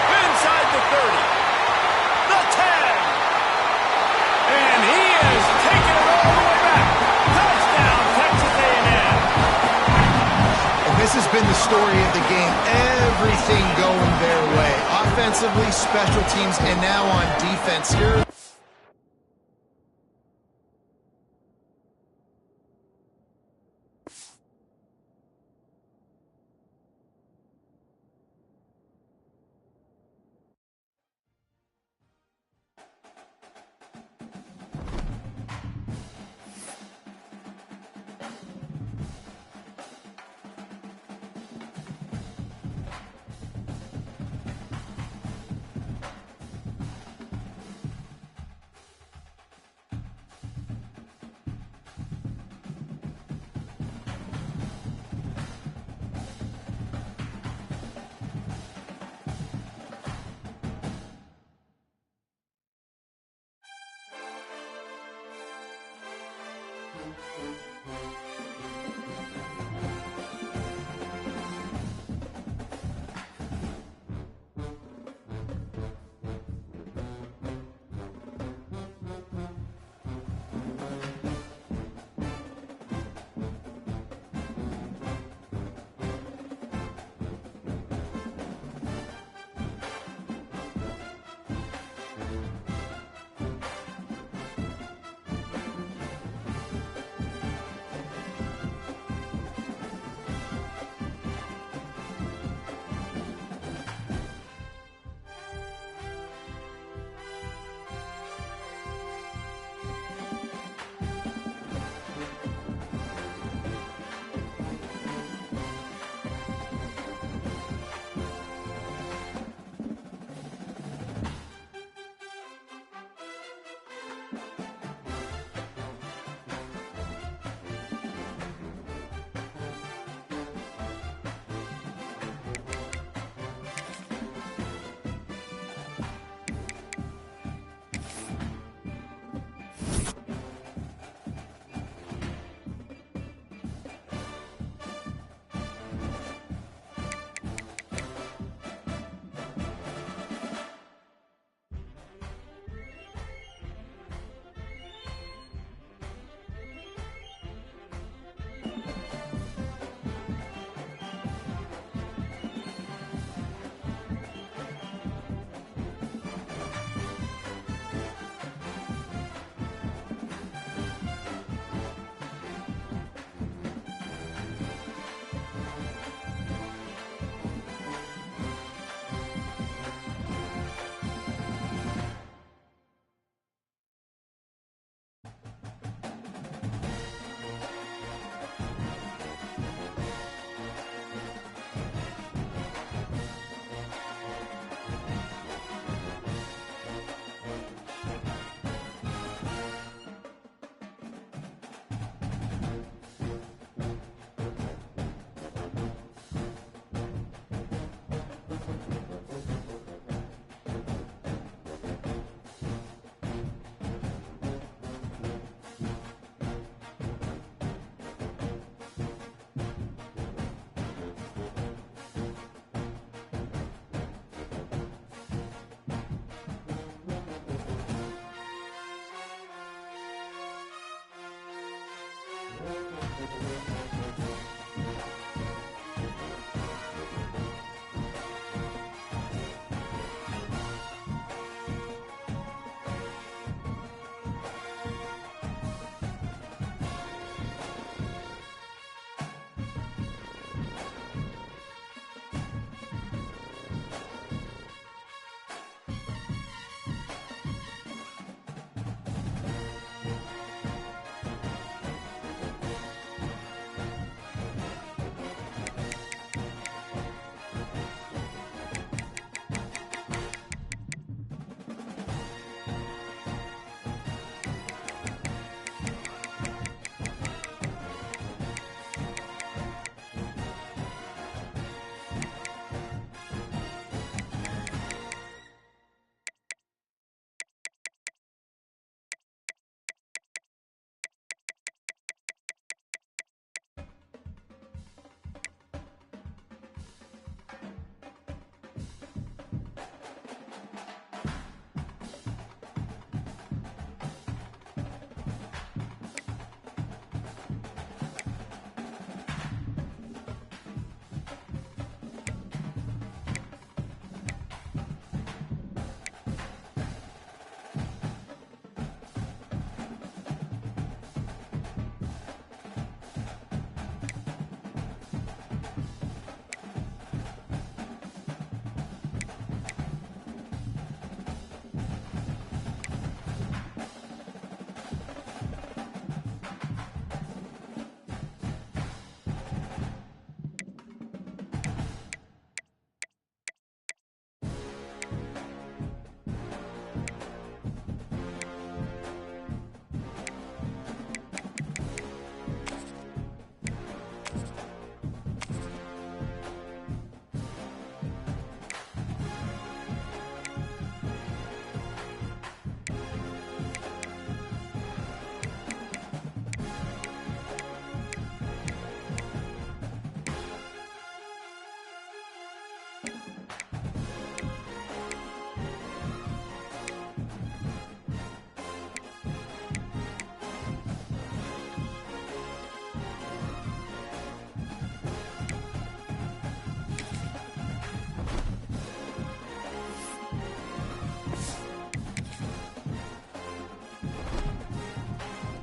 Inside the 30. The 10. And he is taking it all the way back. Touchdown, Texas A&M. And this has been the story of the game. Everything going their way. Offensively, special teams, and now on defense here.